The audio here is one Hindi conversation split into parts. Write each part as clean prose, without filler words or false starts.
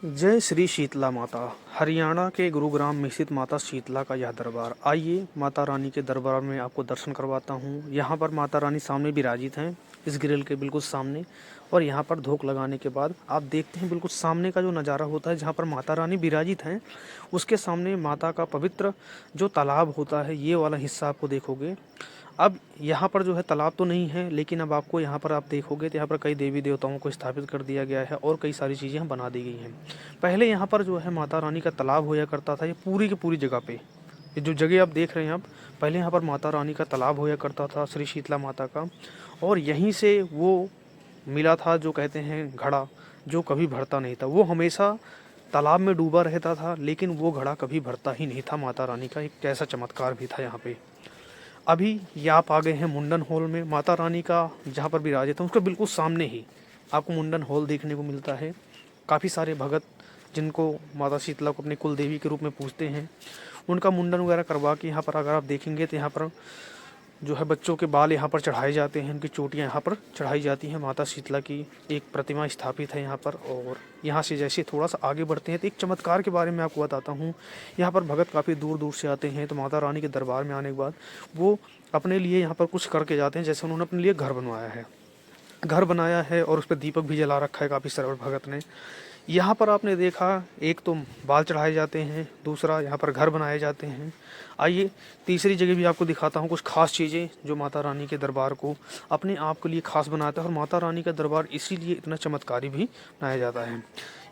जय श्री शीतला माता। हरियाणा के गुरुग्राम में स्थित माता शीतला का यह दरबार। आइए माता रानी के दरबार में आपको दर्शन करवाता हूँ। यहाँ पर माता रानी सामने विराजित हैं, इस ग्रिल के बिल्कुल सामने। और यहाँ पर धूप लगाने के बाद आप देखते हैं बिल्कुल सामने का जो नज़ारा होता है, जहाँ पर माता रानी विराजित हैं, उसके सामने माता का पवित्र जो तालाब होता है, ये वाला हिस्सा आपको देखोगे। अब यहाँ पर जो है तालाब तो नहीं है, लेकिन अब आपको यहाँ पर आप देखोगे तो यहाँ पर कई देवी देवताओं को स्थापित कर दिया गया है और कई सारी चीज़ें यहाँ बना दी गई हैं। पहले यहाँ पर जो है माता रानी का तालाब होया करता था, ये पूरी की पूरी जगह पे, ये जो जगह आप देख रहे हैं आप, पहले यहाँ पर माता रानी का तालाब होया करता था, श्री शीतला माता का। और यहीं से वो मिला था जो कहते हैं घड़ा, जो कभी भरता नहीं था। वो हमेशा तालाब में डूबा रहता था, लेकिन वो घड़ा कभी भरता ही नहीं था। माता रानी का एक ऐसा चमत्कार भी था यहाँ पे। अभी ये आप आ गए हैं मुंडन हॉल में। माता रानी का जहाँ पर विराजित है उसके बिल्कुल सामने ही आपको मुंडन हॉल देखने को मिलता है। काफ़ी सारे भगत जिनको माता शीतला को अपनी कुल देवी के रूप में पूजते हैं, उनका मुंडन वगैरह करवा के यहाँ पर अगर आप देखेंगे तो यहाँ पर जो है बच्चों के बाल यहाँ पर चढ़ाए जाते हैं, उनकी चोटियाँ यहाँ पर चढ़ाई जाती हैं। माता शीतला की एक प्रतिमा स्थापित है यहाँ पर। और यहाँ से जैसे थोड़ा सा आगे बढ़ते हैं तो एक चमत्कार के बारे में आपको बताता हूँ। यहाँ पर भगत काफ़ी दूर दूर से आते हैं, तो माता रानी के दरबार में आने के बाद वो अपने लिए यहाँ पर कुछ करके जाते हैं। जैसे उन्होंने अपने लिए घर बनाया है और उस पर दीपक भी जला रखा है काफ़ी सरल भगत ने। यहाँ पर आपने देखा, एक तो बाल चढ़ाए जाते हैं, दूसरा यहाँ पर घर बनाए जाते हैं। आइए तीसरी जगह भी आपको दिखाता हूँ कुछ खास चीज़ें जो माता रानी के दरबार को अपने आप के लिए खास बनाता है। और माता रानी का दरबार इसीलिए इतना चमत्कारी भी बनाया जाता है।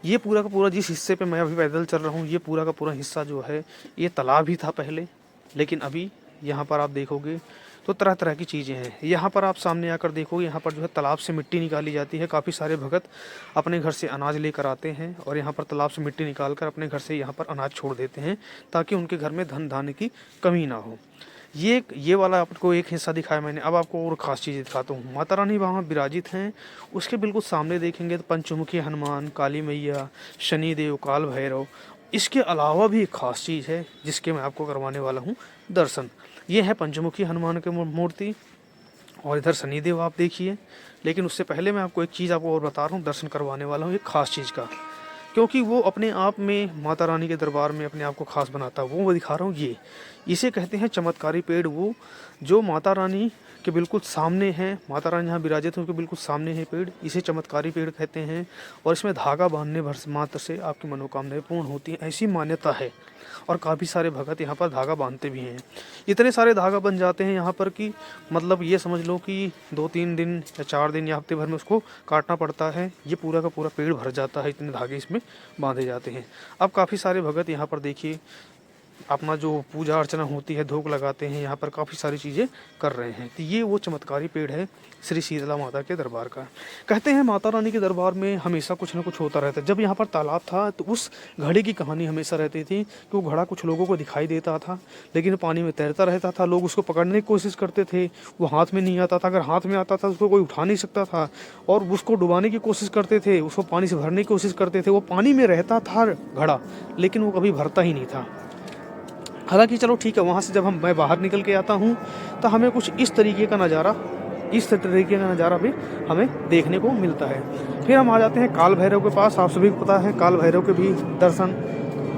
ये पूरा का पूरा जिस हिस्से पे मैं अभी पैदल चल रहा हूँ, ये पूरा का पूरा हिस्सा जो है, ये तालाब ही था पहले, लेकिन अभी यहाँ पर आप देखोगे तो तरह तरह की चीज़ें हैं। यहाँ पर आप सामने आकर देखोगे, यहाँ पर जो है तालाब से मिट्टी निकाली जाती है। काफ़ी सारे भगत अपने घर से अनाज लेकर आते हैं और यहाँ पर तालाब से मिट्टी निकाल कर अपने घर से यहाँ पर अनाज छोड़ देते हैं, ताकि उनके घर में धन धान्य की कमी ना हो। ये वाला आपको एक हिस्सा दिखाया मैंने। अब आपको और ख़ास चीज़ें दिखाता हूँ। माता रानी वहाँ विराजित हैं, उसके बिल्कुल सामने देखेंगे तो पंचमुखी हनुमान, काली मैया, शनिदेव, काल भैरव। इसके अलावा भी एक ख़ास चीज़ है जिसके मैं आपको करवाने वाला हूँ दर्शन। ये है पंचमुखी हनुमान की मूर्ति और इधर शनिदेव आप देखिए। लेकिन उससे पहले मैं आपको एक चीज़ आपको और बता रहा हूँ, दर्शन करवाने वाला हूँ एक ख़ास चीज़ का, क्योंकि वो अपने आप में माता रानी के दरबार में अपने आप को खास बनाता है। वो दिखा रहा हूँ, ये इसे कहते हैं चमत्कारी पेड़। वो जो माता रानी के बिल्कुल सामने है, माता रानी जहाँ विराजित है उनके बिल्कुल सामने है पेड़, इसे चमत्कारी पेड़ कहते हैं। और इसमें धागा बांधने भर मात्र से आपकी मनोकामनाएं पूर्ण होती हैं, ऐसी मान्यता है। और काफ़ी सारे भगत यहाँ पर धागा बांधते भी हैं। इतने सारे धागा बन जाते हैं यहाँ पर कि मतलब ये समझ लो कि 2-3 दिन या 4 दिन या हफ्ते भर में उसको काटना पड़ता है। ये पूरा का पूरा पेड़ भर जाता है, इतने धागे इसमें बांधे जाते हैं। अब काफ़ी सारे भगत यहाँ पर देखिए अपना जो पूजा अर्चना होती है, धूप लगाते हैं, यहाँ पर काफ़ी सारी चीज़ें कर रहे हैं। तो ये वो चमत्कारी पेड़ है श्री शीतला माता के दरबार का। कहते हैं माता रानी के दरबार में हमेशा कुछ ना कुछ होता रहता है। जब यहाँ पर तालाब था तो उस घड़े की कहानी हमेशा रहती थी कि वो घड़ा कुछ लोगों को दिखाई देता था, लेकिन पानी में तैरता रहता था। लोग उसको पकड़ने की कोशिश करते थे, वो हाथ में नहीं आता था। अगर हाथ में आता था उसको कोई उठा नहीं सकता था, और उसको डुबाने की कोशिश करते थे, उसको पानी से भरने की कोशिश करते थे। वो पानी में रहता था घड़ा, लेकिन वो कभी भरता ही नहीं था। हालांकि चलो ठीक है, वहाँ से जब मैं बाहर निकल के आता हूँ तो हमें कुछ इस तरीके का नज़ारा भी हमें देखने को मिलता है। फिर हम आ जाते हैं काल भैरव के पास। आप सभी को पता है काल भैरव के भी दर्शन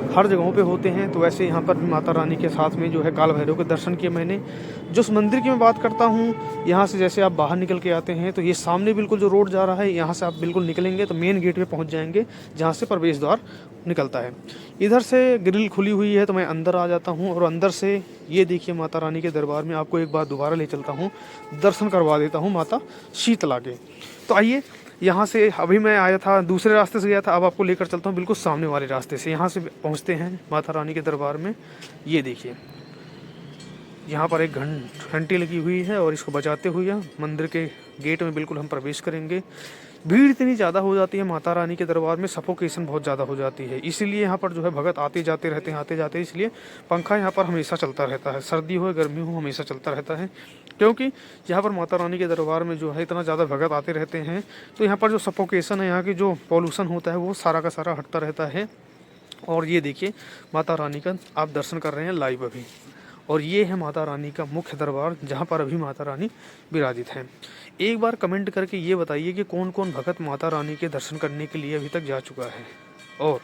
हर जगहों पे होते हैं, तो वैसे यहाँ पर भी माता रानी के साथ में जो है काल भैरव के दर्शन किए मैंने। जिस मंदिर की मैं बात करता हूँ, यहाँ से जैसे आप बाहर निकल के आते हैं तो ये सामने बिल्कुल जो रोड जा रहा है, यहाँ से आप बिल्कुल निकलेंगे तो मेन गेट पे पहुँच जाएंगे, जहाँ से प्रवेश द्वार निकलता है। इधर से ग्रिल खुली हुई है तो मैं अंदर आ जाता हूँ, और अंदर से ये देखिए माता रानी के दरबार में आपको एक बार दोबारा ले चलता हूँ, दर्शन करवा देता हूँ माता शीतला के। तो आइए, यहाँ से अभी मैं आया था दूसरे रास्ते से गया था, अब आपको लेकर चलता हूँ बिल्कुल सामने वाले रास्ते से। यहाँ से पहुँचते हैं माता रानी के दरबार में। ये देखिए यहाँ पर एक घंटी लगी हुई है, और इसको बजाते हुए मंदिर के गेट में बिल्कुल हम प्रवेश करेंगे। भीड़ इतनी ज़्यादा हो जाती है माता रानी के दरबार में, सफोकेशन बहुत ज़्यादा हो जाती है। इसीलिए यहाँ पर जो है भगत आते जाते रहते हैं, इसलिए पंखा यहाँ पर हमेशा चलता रहता है, सर्दी हो गर्मी हो हमेशा चलता रहता है। क्योंकि यहाँ पर माता रानी के दरबार में जो है इतना ज़्यादा भगत आते रहते हैं, तो यहाँ पर जो सफोकेशन है, यहाँ की जो पॉल्यूशन होता है, वो सारा का सारा हटता रहता है। और ये देखिए माता रानी का आप दर्शन कर रहे हैं लाइव अभी। और ये है माता रानी का मुख्य दरबार, जहाँ पर अभी माता रानी विराजित हैं। एक बार कमेंट करके ये बताइए कि कौन कौन भगत माता रानी के दर्शन करने के लिए अभी तक जा चुका है। और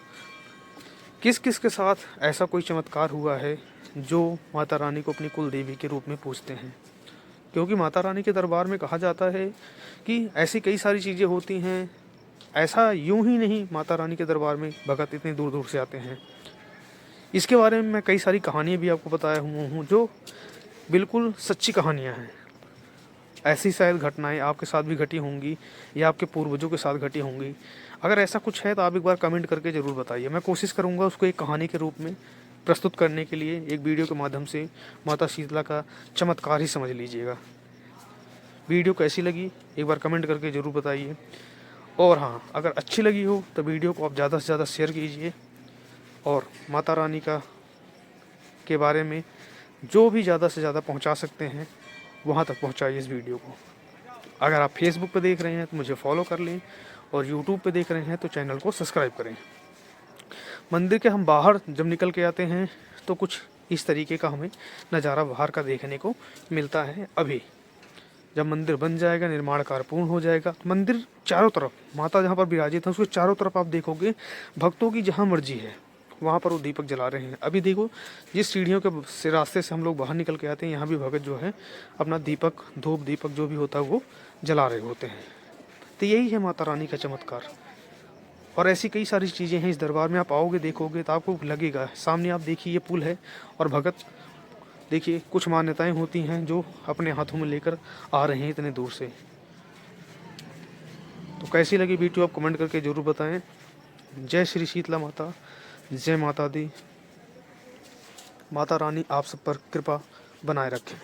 किस किस के साथ ऐसा कोई चमत्कार हुआ है जो माता रानी को अपनी कुल देवी के रूप में पूजते हैं। क्योंकि माता रानी के दरबार में कहा जाता है कि ऐसी कई सारी चीज़ें होती हैं, ऐसा यूं ही नहीं माता रानी के दरबार में भगत इतने दूर दूर से आते हैं। इसके बारे में मैं कई सारी कहानियाँ भी आपको बताया हुआ हूँ जो बिल्कुल सच्ची कहानियाँ हैं। ऐसी शायद घटनाएं आपके साथ भी घटी होंगी या आपके पूर्वजों के साथ घटी होंगी। अगर ऐसा कुछ है तो आप एक बार कमेंट करके ज़रूर बताइए। मैं कोशिश करूँगा उसको एक कहानी के रूप में प्रस्तुत करने के लिए, एक वीडियो के माध्यम से माता शीतला का चमत्कार ही समझ लीजिएगा। वीडियो कैसी लगी एक बार कमेंट करके ज़रूर बताइए। और हाँ, अगर अच्छी लगी हो तो वीडियो को आप ज़्यादा से ज़्यादा शेयर कीजिए और माता रानी के बारे में जो भी ज़्यादा से ज़्यादा पहुंचा सकते हैं वहां तक पहुंचाइए इस वीडियो को। अगर आप फेसबुक पे देख रहे हैं तो मुझे फॉलो कर लें और यूट्यूब पे देख रहे हैं तो चैनल को सब्सक्राइब करें। मंदिर के हम बाहर जब निकल के आते हैं तो कुछ इस तरीके का हमें नज़ारा बाहर का देखने को मिलता है। अभी जब मंदिर बन जाएगा, निर्माण कार्य पूर्ण हो जाएगा, तो मंदिर चारों तरफ माता जहाँ पर विराजित है उसके चारों तरफ आप देखोगे भक्तों की जहाँ मर्जी है वहाँ पर वो दीपक जला रहे हैं। अभी देखो जिस सीढ़ियों के से रास्ते से हम लोग बाहर निकल के आते हैं यहाँ भी भगत जो है अपना दीपक, धूप दीपक जो भी होता है वो जला रहे होते हैं। तो यही है माता रानी का चमत्कार। और ऐसी कई सारी चीज़ें हैं इस दरबार में। आप आओगे देखोगे तो आपको लगेगा। सामने आप देखिए ये पुल है और भगत देखिए कुछ मान्यताएं होती हैं जो अपने हाथों में लेकर आ रहे हैं इतने दूर से। तो कैसी लगी वीडियो आप कमेंट करके ज़रूर बताएं। जय श्री शीतला माता, जय माता दी। माता रानी आप सब पर कृपा बनाए रखें।